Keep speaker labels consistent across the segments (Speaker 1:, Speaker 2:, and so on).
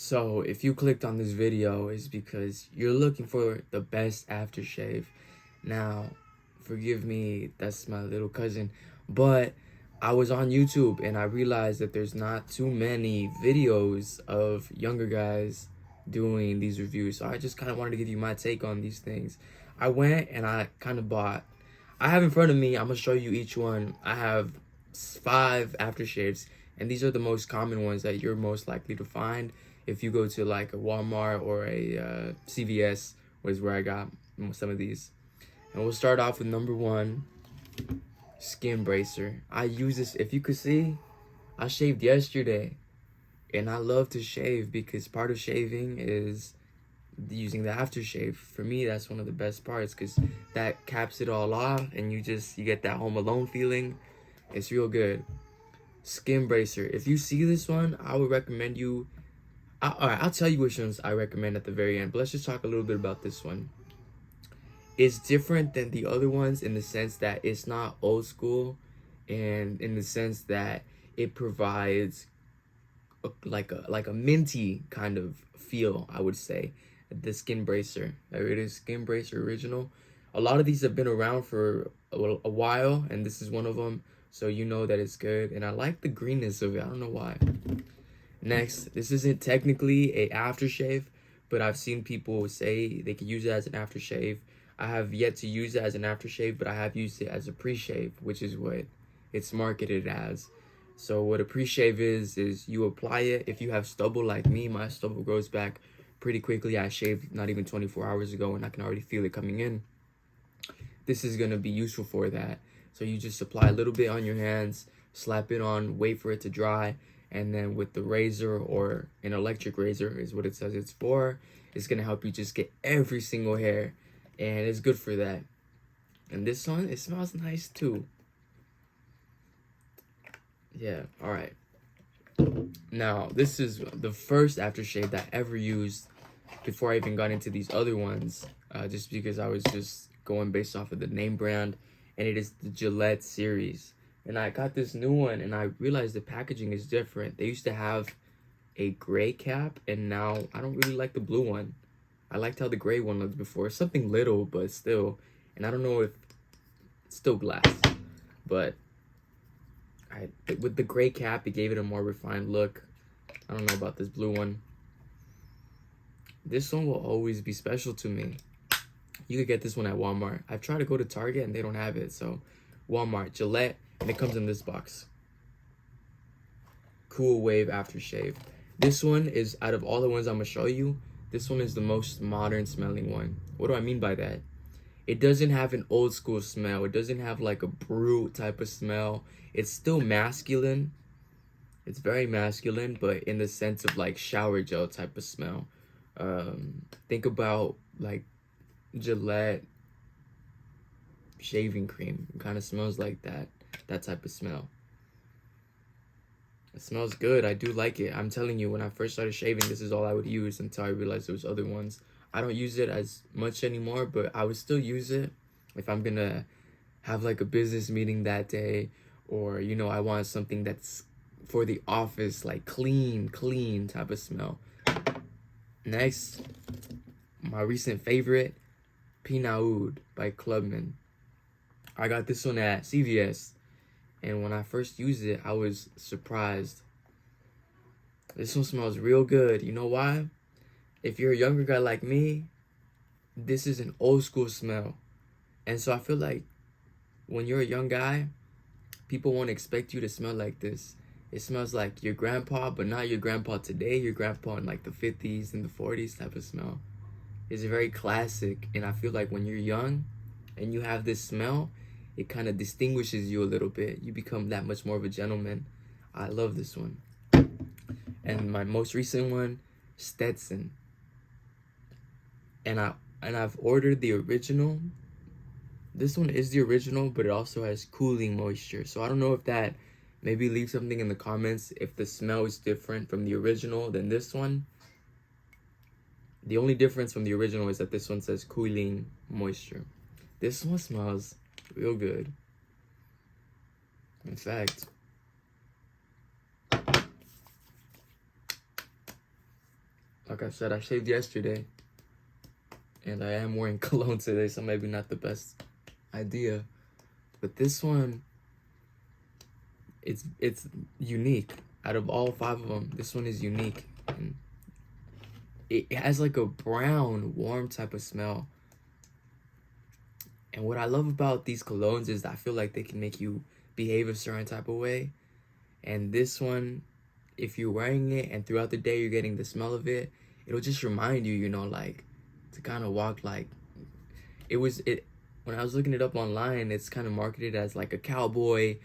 Speaker 1: So if you clicked on this video, it's because you're looking for the best aftershave. Now, forgive me, that's my little cousin, but I was on YouTube and I realized that there's not too many videos of younger guys doing these reviews. So I just kind of wanted to give you my take on these things. I went and I kind of bought, I have in front of me, I'm gonna show you each one. I have 5 aftershaves, and these are the most common ones that you're most likely to find if you go to like a Walmart or a CVS, was where I got some of these. And we'll start off with number 1, skin bracer. I use this, if you could see, I shaved yesterday, and I love to shave because part of shaving is using the aftershave. For me, that's one of the best parts because that caps it all off, and you get that home alone feeling. It's real good. Skin bracer. If you see this one, I would recommend you. All right, I'll tell you which ones I recommend at the very end, but let's just talk a little bit about this one. It's different than the other ones in the sense that it's not old school, and in the sense that it provides like a minty kind of feel, I would say. The skin bracer. There it is, skin bracer original. A lot of these have been around for a while, and this is one of them, so you know that it's good. And I like the greenness of it. I don't know why. Next, this isn't technically a aftershave, but I've seen people say they could use it as an aftershave. I have yet to use it as an aftershave, but I have used it as a pre-shave, which is what it's marketed as. So what a pre-shave is you apply it. If you have stubble like me, my stubble grows back pretty quickly. I shaved not even 24 hours ago, and I can already feel it coming in. This is going to be useful for that. So you just apply a little bit on your hands, slap it on, wait for it to dry, and then with the razor, or an electric razor is what it says it's for, it's going to help you just get every single hair, and it's good for that. And this one, it smells nice too. Yeah, all right. Now, this is the first aftershave that I ever used before I even got into these other ones, just because I was just going based off of the name brand, and it is the Gillette series. And I got this new one, and I realized the packaging is different. They used to have a gray cap, and now I don't really like the blue one. I liked how the gray one looked before. Something little, but still. And I don't know if it's still glass, but with the gray cap, it gave it a more refined look. I don't know about this blue one. This one will always be special to me. You could get this one at Walmart. I've tried to go to Target and they don't have it. So Walmart, Gillette, and it comes in this box. Cool Wave aftershave. This one is, out of all the ones I'm gonna show you, this one is the most modern smelling one. What do I mean by that? It doesn't have an old school smell. It doesn't have like a brute type of smell. It's still masculine. It's very masculine, but in the sense of like shower gel type of smell. Think about like Gillette shaving cream. It kind of smells like that type of smell. It smells good. I do like it. I'm telling you, when I first started shaving, this is all I would use until I realized there was other ones. I don't use it as much anymore, but I would still use it if I'm gonna have like a business meeting that day, or you know, I want something that's for the office, like clean type of smell. Next, my recent favorite, pinaud by Clubman. I got this one at CVS, and when I first used it, I was surprised. This one smells real good. You know why? If you're a younger guy like me, this is an old school smell. And so I feel like when you're a young guy, people won't expect you to smell like this. It smells like your grandpa, but not your grandpa today, your grandpa in like the 50s and the 40s type of smell. It's very classic, and I feel like when you're young and you have this smell, it kind of distinguishes you a little bit. You become that much more of a gentleman. I love this one. And my most recent one, Stetson. And I've ordered the original. This one is the original, but it also has cooling moisture. So I don't know if that, maybe leave something in the comments if the smell is different from the original than this one. The only difference from the original is that this one says cooling moisture. This one smells real good. In fact, like I said, I shaved yesterday. And I am wearing cologne today, so maybe not the best idea. But this one, it's unique. Out of all 5 of them, this one is unique. And it has like a brown, warm type of smell. And what I love about these colognes is I feel like they can make you behave a certain type of way. And this one, if you're wearing it and throughout the day you're getting the smell of it, it'll just remind you, you know, like, to kind of walk like when I was looking it up online, it's kind of marketed as like a cowboy,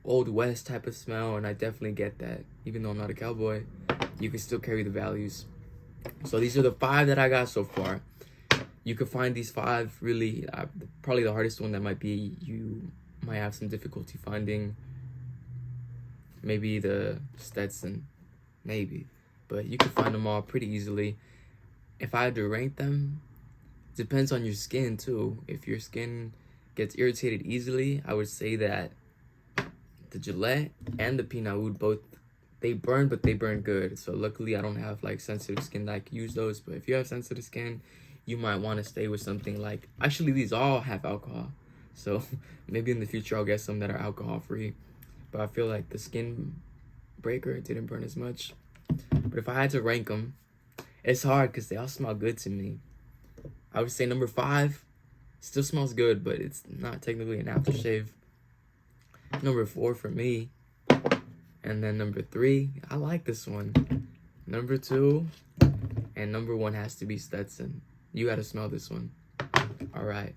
Speaker 1: old west type of smell, and I definitely get that. Even though I'm not a cowboy, you can still carry the values. So these are the 5 that I got so far. You can find these 5 really, probably the hardest one that might be, you might have some difficulty finding, maybe the Stetson, maybe, but you can find them all pretty easily. If I had to rank them, depends on your skin too. If your skin gets irritated easily, I would say that the Gillette and the pinaud both, they burn, but they burn good. So luckily I don't have like sensitive skin that I can use those. But if you have sensitive skin, you might want to stay with something like, actually these all have alcohol. So maybe in the future I'll get some that are alcohol free. But I feel like the skin breaker didn't burn as much. But if I had to rank them, it's hard because they all smell good to me. I would say number 5 still smells good, but it's not technically an aftershave. Number 4 for me. And then number 3, I like this one. Number 2 and number 1 has to be Stetson. You gotta smell this one. All right.